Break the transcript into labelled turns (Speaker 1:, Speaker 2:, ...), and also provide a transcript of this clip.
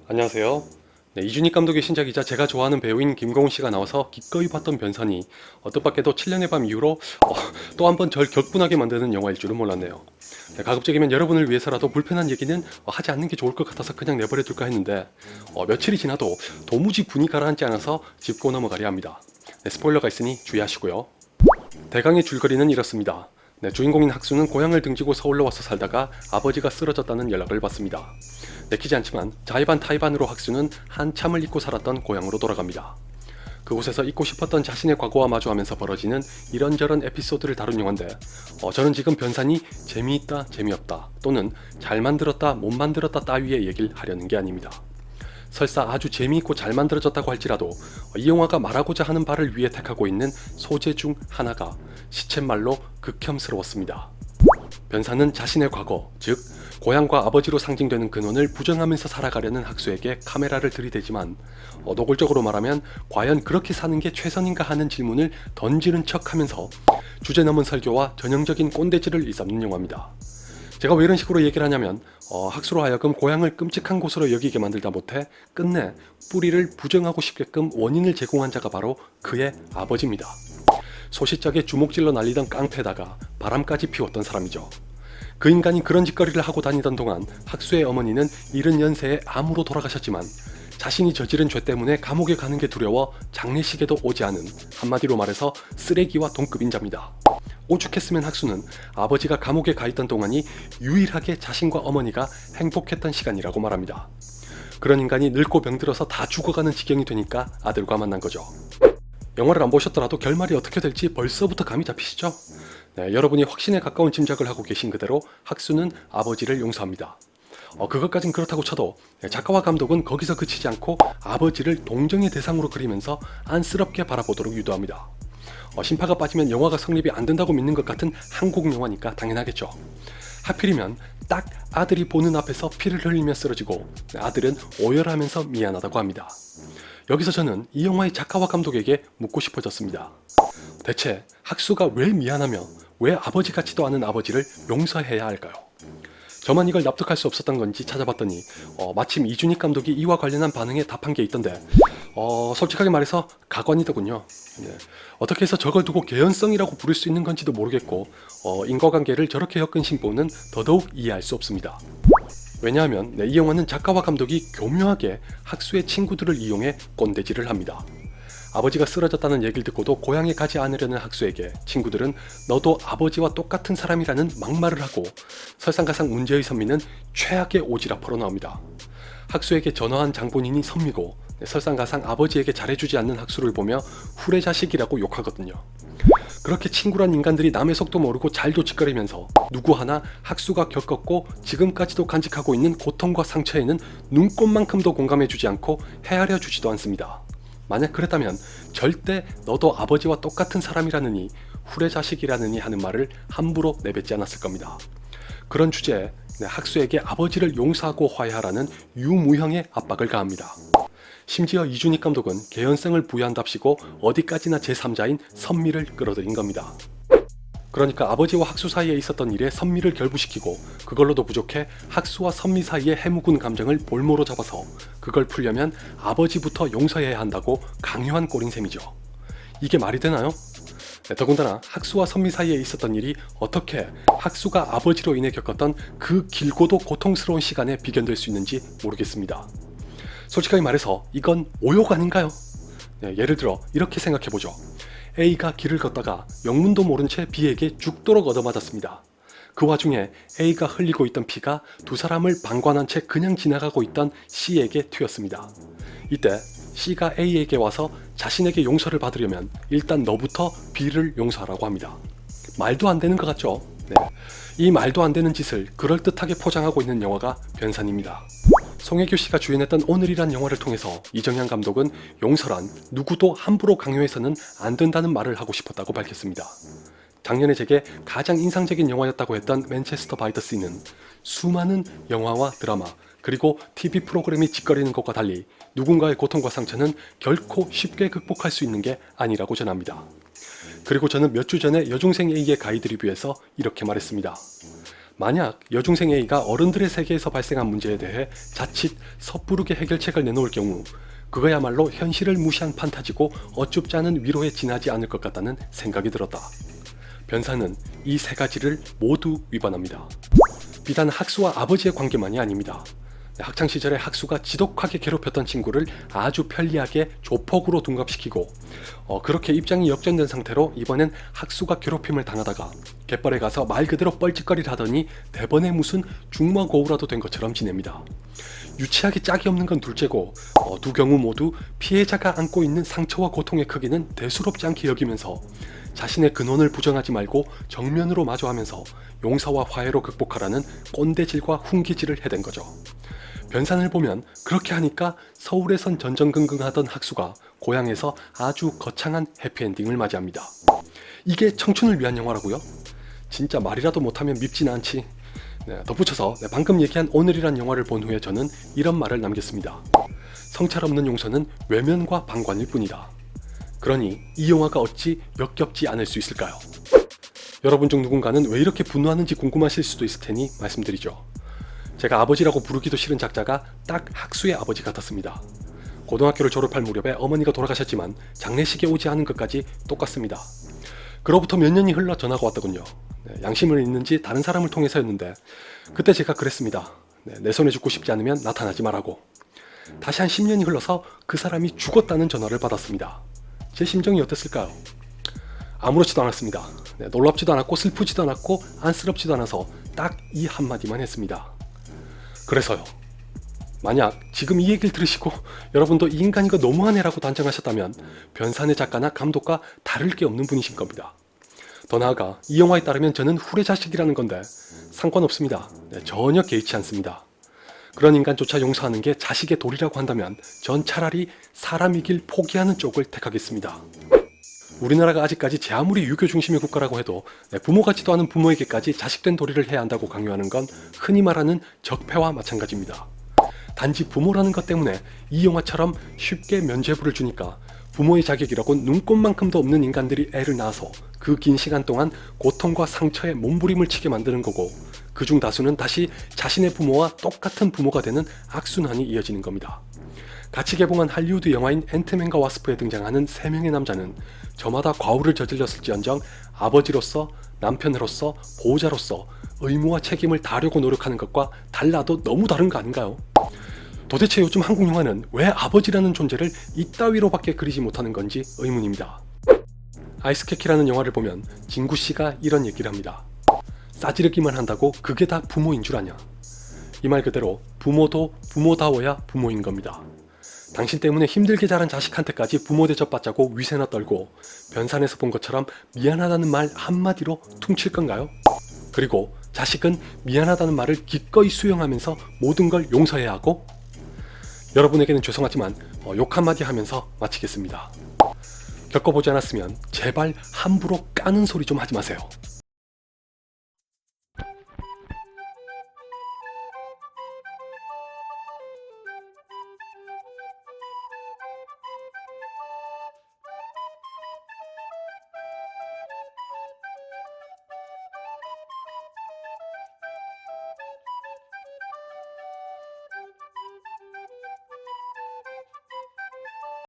Speaker 1: 안녕하세요. 네, 이준익 감독의 신작이자 제가 좋아하는 배우인 김고은 씨가 나와서 기꺼이 봤던 변산이 뜻밖에도 7년의 밤 이후로 또 한 번 절 격분하게 만드는 영화일 줄은 몰랐네요. 네, 가급적이면 여러분을 위해서라도 불편한 얘기는 하지 않는 게 좋을 것 같아서 그냥 내버려 둘까 했는데 며칠이 지나도 도무지 분이 가라앉지 않아서 짚고 넘어가려 합니다. 네, 스포일러가 있으니 주의하시고요. 대강의 줄거리는 이렇습니다. 네, 주인공인 학수는 고향을 등지고 서울로 와서 살다가 아버지가 쓰러졌다는 연락을 받습니다. 내키지 않지만 자의반 타의반으로 학수는 한참을 잊고 살았던 고향으로 돌아갑니다. 그곳에서 잊고 싶었던 자신의 과거와 마주하면서 벌어지는 이런저런 에피소드를 다룬 영화인데 저는 지금 변산이 재미있다 재미없다 또는 잘 만들었다 못 만들었다 따위의 얘기를 하려는 게 아닙니다. 설사 아주 재미있고 잘 만들어졌다고 할지라도 이 영화가 말하고자 하는 바를 위해 택하고 있는 소재 중 하나가 시쳇말로 극혐스러웠습니다. 변사는 자신의 과거, 즉 고향과 아버지로 상징되는 근원을 부정하면서 살아가려는 학수에게 카메라를 들이대지만 노골적으로 말하면 과연 그렇게 사는 게 최선인가 하는 질문을 던지는 척하면서 주제 넘은 설교와 전형적인 꼰대질을 일삼는 영화입니다. 제가 왜 이런 식으로 얘기를 하냐면 학수로 하여금 고향을 끔찍한 곳으로 여기게 만들다 못해 끝내 뿌리를 부정하고 싶게끔 원인을 제공한 자가 바로 그의 아버지입니다. 소시적에 주먹질러 날리던 깡패다가 바람까지 피웠던 사람이죠. 그 인간이 그런 짓거리를 하고 다니던 동안 학수의 어머니는 70연세에 암으로 돌아가셨지만 자신이 저지른 죄 때문에 감옥에 가는 게 두려워 장례식에도 오지 않은, 한마디로 말해서 쓰레기와 동급인 자입니다. 오죽했으면 학수는 아버지가 감옥에 가 있던 동안이 유일하게 자신과 어머니가 행복했던 시간이라고 말합니다. 그런 인간이 늙고 병들어서 다 죽어가는 지경이 되니까 아들과 만난 거죠. 영화를 안 보셨더라도 결말이 어떻게 될지 벌써부터 감이 잡히시죠? 네, 여러분이 확신에 가까운 짐작을 하고 계신 그대로 학수는 아버지를 용서합니다. 그것까진 그렇다고 쳐도 작가와 감독은 거기서 그치지 않고 아버지를 동정의 대상으로 그리면서 안쓰럽게 바라보도록 유도합니다. 신파가 빠지면 영화가 성립이 안 된다고 믿는 것 같은 한국 영화니까 당연하겠죠. 하필이면 딱 아들이 보는 앞에서 피를 흘리며 쓰러지고 아들은 오열하면서 미안하다고 합니다. 여기서 저는 이 영화의 작가와 감독에게 묻고 싶어졌습니다. 대체 학수가 왜 미안하며 왜 아버지 같지도 않은 아버지를 용서해야 할까요? 저만 이걸 납득할 수 없었던 건지 찾아봤더니 마침 이준익 감독이 이와 관련한 반응에 답한 게 있던데 솔직하게 말해서 가관이더군요. 네. 어떻게 해서 저걸 두고 개연성이라고 부를 수 있는 건지도 모르겠고 인과관계를 저렇게 엮은 신보는 더더욱 이해할 수 없습니다. 왜냐하면 이 영화는 작가와 감독이 교묘하게 학수의 친구들을 이용해 꼰대질을 합니다. 아버지가 쓰러졌다는 얘기를 듣고도 고향에 가지 않으려는 학수에게 친구들은 너도 아버지와 똑같은 사람이라는 막말을 하고 설상가상 문제의 선미는 최악의 오지랖으로 나옵니다. 학수에게 전화한 장본인이 선미고 설상가상 아버지에게 잘해주지 않는 학수를 보며 후레자식이라고 욕하거든요. 그렇게 친구란 인간들이 남의 속도 모르고 잘도 짓거리면서 누구 하나 학수가 겪었고 지금까지도 간직하고 있는 고통과 상처에는 눈꼽만큼도 공감해주지 않고 헤아려 주지도 않습니다. 만약 그랬다면 절대 너도 아버지와 똑같은 사람이라느니 후레자식이라느니 하는 말을 함부로 내뱉지 않았을 겁니다. 그런 주제에 학수에게 아버지를 용서하고 화해하라는 유무형의 압박을 가합니다. 심지어 이준익 감독은 개연성을 부여한답시고 어디까지나 제3자인 선미를 끌어들인 겁니다. 그러니까 아버지와 학수 사이에 있었던 일에 선미를 결부시키고 그걸로도 부족해 학수와 선미 사이의 해묵은 감정을 볼모로 잡아서 그걸 풀려면 아버지부터 용서해야 한다고 강요한 꼴인 셈이죠. 이게 말이 되나요? 더군다나 학수와 선미 사이에 있었던 일이 어떻게 학수가 아버지로 인해 겪었던 그 길고도 고통스러운 시간에 비견될 수 있는지 모르겠습니다. 솔직하게 말해서 이건 오욕 아닌가요? 예를 들어 이렇게 생각해보죠. A가 길을 걷다가 영문도 모른 채 B에게 죽도록 얻어맞았습니다. 그 와중에 A가 흘리고 있던 피가 두 사람을 방관한 채 그냥 지나가고 있던 C에게 튀었습니다. 이때 C가 A에게 와서 자신에게 용서를 받으려면 일단 너부터 B를 용서하라고 합니다. 말도 안 되는 것 같죠? 네. 이 말도 안 되는 짓을 그럴듯하게 포장하고 있는 영화가 변산입니다. 송혜교 씨가 주연했던 오늘이란 영화를 통해서 이정현 감독은 용서란 누구도 함부로 강요해서는 안 된다는 말을 하고 싶었다고 밝혔습니다. 작년에 제게 가장 인상적인 영화였다고 했던 맨체스터 바이 더 씨는 수많은 영화와 드라마 그리고 TV 프로그램이 짓거리는 것과 달리 누군가의 고통과 상처는 결코 쉽게 극복할 수 있는 게 아니라고 전합니다. 그리고 저는 몇 주 전에 여중생 A의 가이드 리뷰에서 이렇게 말했습니다. 만약 여중생 A가 어른들의 세계에서 발생한 문제에 대해 자칫 섣부르게 해결책을 내놓을 경우 그거야말로 현실을 무시한 판타지고 어쭙지 않은 위로에 지나지 않을 것 같다는 생각이 들었다. 변사는 이 세 가지를 모두 위반합니다. 비단 학수와 아버지의 관계만이 아닙니다. 학창시절에 학수가 지독하게 괴롭혔던 친구를 아주 편리하게 조폭으로 둔갑시키고 그렇게 입장이 역전된 상태로 이번엔 학수가 괴롭힘을 당하다가 갯벌에 가서 말 그대로 뻘짓거리를 하더니 대번에 무슨 중마고우라도 된 것처럼 지냅니다. 유치하게 짝이 없는 건 둘째고 두 경우 모두 피해자가 안고 있는 상처와 고통의 크기는 대수롭지 않게 여기면서 자신의 근원을 부정하지 말고 정면으로 마주하면서 용서와 화해로 극복하라는 꼰대질과 훈계질을 해댄 거죠. 변산을 보면 그렇게 하니까 서울에선 전전긍긍하던 학수가 고향에서 아주 거창한 해피엔딩을 맞이합니다. 이게 청춘을 위한 영화라고요? 진짜 말이라도 못하면 밉진 않지. 덧붙여서 방금 얘기한 오늘이란 영화를 본 후에 저는 이런 말을 남겼습니다. 성찰 없는 용서는 외면과 방관일 뿐이다. 그러니 이 영화가 어찌 역겹지 않을 수 있을까요? 여러분 중 누군가는 왜 이렇게 분노하는지 궁금하실 수도 있을 테니 말씀드리죠. 제가 아버지라고 부르기도 싫은 작자가 딱 학수의 아버지 같았습니다. 고등학교를 졸업할 무렵에 어머니가 돌아가셨지만 장례식에 오지 않은 것까지 똑같습니다. 그로부터 몇 년이 흘러 전화가 왔더군요. 양심을 잃는지 다른 사람을 통해서였는데 그때 제가 그랬습니다. 내 손에 죽고 싶지 않으면 나타나지 말라고. 다시 한 10년이 흘러서 그 사람이 죽었다는 전화를 받았습니다. 제 심정이 어땠을까요? 아무렇지도 않았습니다. 놀랍지도 않았고 슬프지도 않았고 안쓰럽지도 않아서 딱 이 한마디만 했습니다. 그래서요. 만약 지금 이 얘기를 들으시고 여러분도 이 인간이 이거 너무하네라고 단정하셨다면 변산의 작가나 감독과 다를 게 없는 분이신 겁니다. 더 나아가 이 영화에 따르면 저는 후레자식이라는 건데 상관없습니다. 전혀 개의치 않습니다. 그런 인간조차 용서하는 게 자식의 도리라고 한다면 전 차라리 사람이길 포기하는 쪽을 택하겠습니다. 우리나라가 아직까지 제 아무리 유교 중심의 국가라고 해도 부모 같지도 않은 부모에게까지 자식된 도리를 해야 한다고 강요하는 건 흔히 말하는 적폐와 마찬가지입니다. 단지 부모라는 것 때문에 이 영화처럼 쉽게 면죄부를 주니까 부모의 자격이라고 눈꼽만큼도 없는 인간들이 애를 낳아서 그 긴 시간 동안 고통과 상처에 몸부림을 치게 만드는 거고 그중 다수는 다시 자신의 부모와 똑같은 부모가 되는 악순환이 이어지는 겁니다. 같이 개봉한 할리우드 영화인 앤트맨과 와스프에 등장하는 3명의 남자는 저마다 과오를 저질렀을지언정 아버지로서, 남편으로서, 보호자로서 의무와 책임을 다하려고 노력하는 것과 달라도 너무 다른 거 아닌가요? 도대체 요즘 한국 영화는 왜 아버지라는 존재를 이따위로밖에 그리지 못하는 건지 의문입니다. 아이스케키라는 영화를 보면 진구씨가 이런 얘기를 합니다. 싸지르기만 한다고 그게 다 부모인 줄 아냐? 이 말 그대로 부모도 부모다워야 부모인 겁니다. 당신 때문에 힘들게 자란 자식한테까지 부모 대접받자고 위세나 떨고 변산에서 본 것처럼 미안하다는 말 한마디로 퉁칠 건가요? 그리고 자식은 미안하다는 말을 기꺼이 수용하면서 모든 걸 용서해야 하고? 여러분에게는 죄송하지만 욕 한마디 하면서 마치겠습니다. 겪어보지 않았으면 제발 함부로 까는 소리 좀 하지 마세요.